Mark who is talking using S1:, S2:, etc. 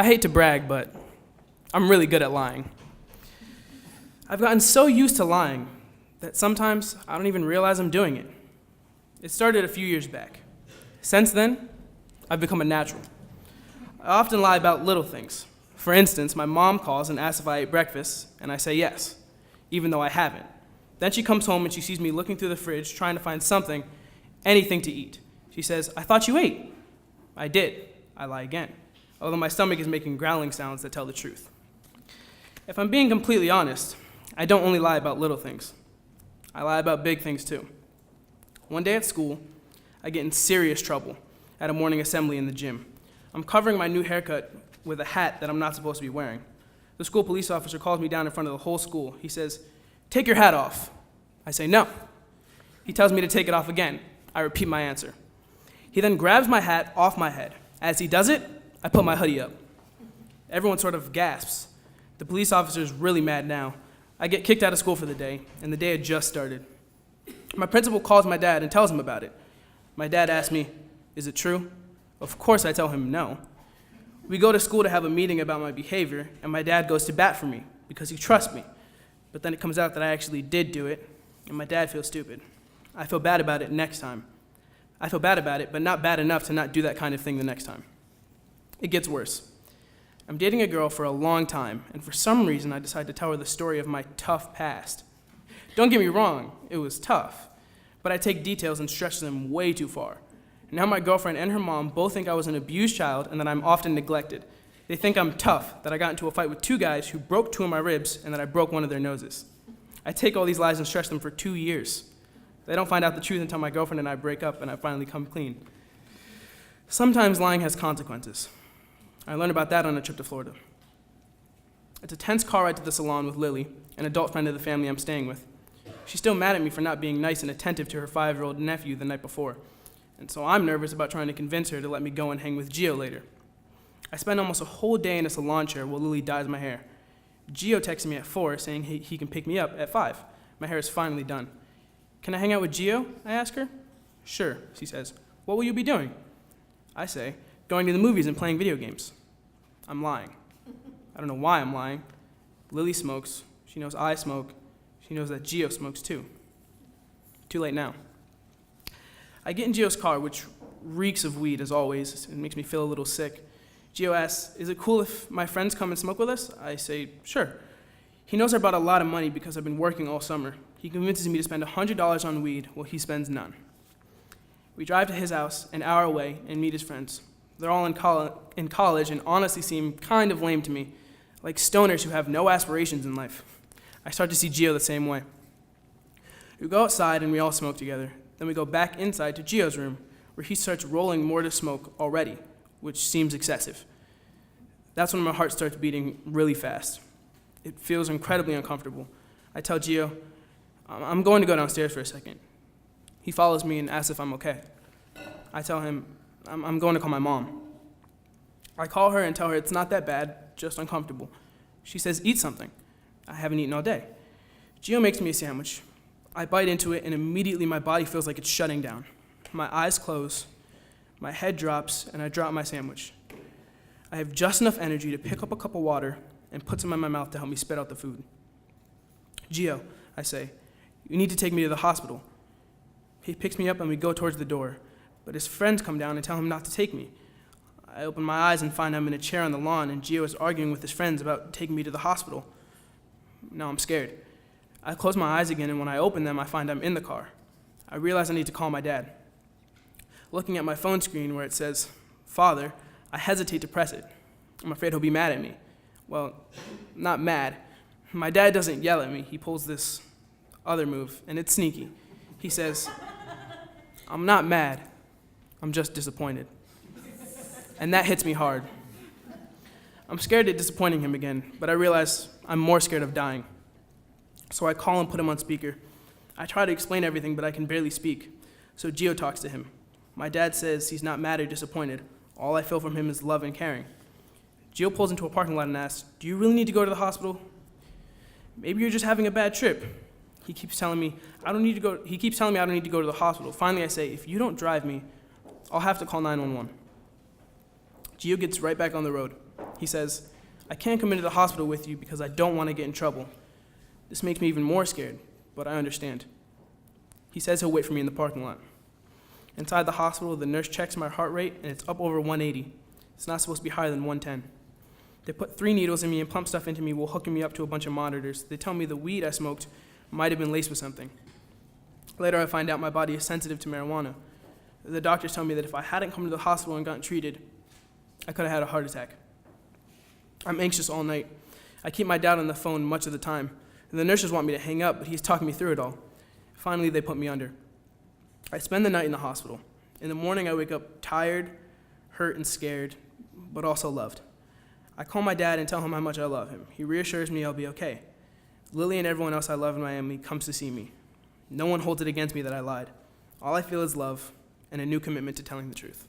S1: I hate to brag, but I'm really good at lying. I've gotten so used to lying that sometimes I don't even realize I'm doing it. It started a few years back. Since then, I've become a natural. I often lie about little things. For instance, my mom calls and asks if I ate breakfast, and I say yes, even though I haven't. Then she comes home and she sees me looking through the fridge trying to find something, anything to eat. She says, "I thought you ate." I did. I lie again, although my stomach is making growling sounds that tell the truth. If I'm being completely honest, I don't only lie about little things. I lie about big things too. One day at school, I get in serious trouble at a morning assembly in the gym. I'm covering my new haircut with a hat that I'm not supposed to be wearing. The school police officer calls me down in front of the whole school. He says, "Take your hat off." I say no. He tells me to take it off again. I repeat my answer. He then grabs my hat off my head. As he does it, I put my hoodie up. Everyone sort of gasps. The police officer is really mad now. I get kicked out of school for the day, and the day had just started. My principal calls my dad and tells him about it. My dad asks me, "Is it true?" Of course I tell him no. We go to school to have a meeting about my behavior, and my dad goes to bat for me because he trusts me. But then it comes out that I actually did do it, and my dad feels stupid. I feel bad about it next time. I feel bad about it, but not bad enough to not do that kind of thing the next time. It gets worse. I'm dating a girl for a long time, and for some reason I decide to tell her the story of my tough past. Don't get me wrong, it was tough, but I take details and stretch them way too far. Now my girlfriend and her mom both think I was an abused child and that I'm often neglected. They think I'm tough, that I got into a fight with two guys who broke two of my ribs and that I broke one of their noses. I take all these lies and stretch them for 2 years. They don't find out the truth until my girlfriend and I break up and I finally come clean. Sometimes lying has consequences. I learned about that on a trip to Florida. It's a tense car ride to the salon with Lily, an adult friend of the family I'm staying with. She's still mad at me for not being nice and attentive to her 5-year-old nephew the night before, and so I'm nervous about trying to convince her to let me go and hang with Gio later. I spend almost a whole day in a salon chair while Lily dyes my hair. Gio texted me at 4 saying he can pick me up at 5. My hair is finally done. "Can I hang out with Gio?" I ask her. "Sure," she says. "What will you be doing?" I say, "Going to the movies and playing video games." I'm lying. I don't know why I'm lying. Lily smokes. She knows I smoke. She knows that Gio smokes too. Too late now. I get in Gio's car, which reeks of weed as always. It makes me feel a little sick. Gio asks, "Is it cool if my friends come and smoke with us?" I say, "Sure." He knows I brought a lot of money because I've been working all summer. He convinces me to spend $100 on weed while he spends none. We drive to his house, an hour away, and meet his friends. They're all in college and honestly seem kind of lame to me, like stoners who have no aspirations in life. I start to see Gio the same way. We go outside and we all smoke together. Then we go back inside to Gio's room, where he starts rolling more to smoke already, which seems excessive. That's when my heart starts beating really fast. It feels incredibly uncomfortable. I tell Gio, "I'm going to go downstairs for a second." He follows me and asks if I'm okay. I tell him, I'm going to call my mom. I call her and tell her it's not that bad, just uncomfortable. She says, "Eat something." I haven't eaten all day. Gio makes me a sandwich. I bite into it, and immediately my body feels like it's shutting down. My eyes close, my head drops, and I drop my sandwich. I have just enough energy to pick up a cup of water and put some in my mouth to help me spit out the food. "Gio," I say, "you need to take me to the hospital." He picks me up and we go towards the door, but his friends come down and tell him not to take me. I open my eyes and find I'm in a chair on the lawn, and Gio is arguing with his friends about taking me to the hospital. Now I'm scared. I close my eyes again, and when I open them, I find I'm in the car. I realize I need to call my dad. Looking at my phone screen where it says, "Father," I hesitate to press it. I'm afraid he'll be mad at me. Well, not mad. My dad doesn't yell at me. He pulls this other move, and it's sneaky. He says, "I'm not mad. I'm just disappointed." And that hits me hard. I'm scared at disappointing him again, but I realize I'm more scared of dying. So I call and put him on speaker. I try to explain everything, but I can barely speak. So Gio talks to him. My dad says he's not mad or disappointed. All I feel from him is love and caring. Gio pulls into a parking lot and asks, "Do you really need to go to the hospital?" "Maybe you're just having a bad trip." He keeps telling me I don't need to go to the hospital. Finally, I say, "If you don't drive me, I'll have to call 911. Gio gets right back on the road. He says, "I can't come into the hospital with you because I don't want to get in trouble." This makes me even more scared, but I understand. He says he'll wait for me in the parking lot. Inside the hospital, the nurse checks my heart rate, and it's up over 180. It's not supposed to be higher than 110. They put 3 needles in me and pump stuff into me while hooking me up to a bunch of monitors. They tell me the weed I smoked might have been laced with something. Later, I find out my body is sensitive to marijuana. The doctors tell me that if I hadn't come to the hospital and gotten treated, I could have had a heart attack. I'm anxious all night. I keep my dad on the phone much of the time. The nurses want me to hang up, but he's talking me through it all. Finally, they put me under. I spend the night in the hospital. In the morning, I wake up tired, hurt, and scared, but also loved. I call my dad and tell him how much I love him. He reassures me I'll be okay. Lily and everyone else I love in Miami comes to see me. No one holds it against me that I lied. All I feel is love and a new commitment to telling the truth.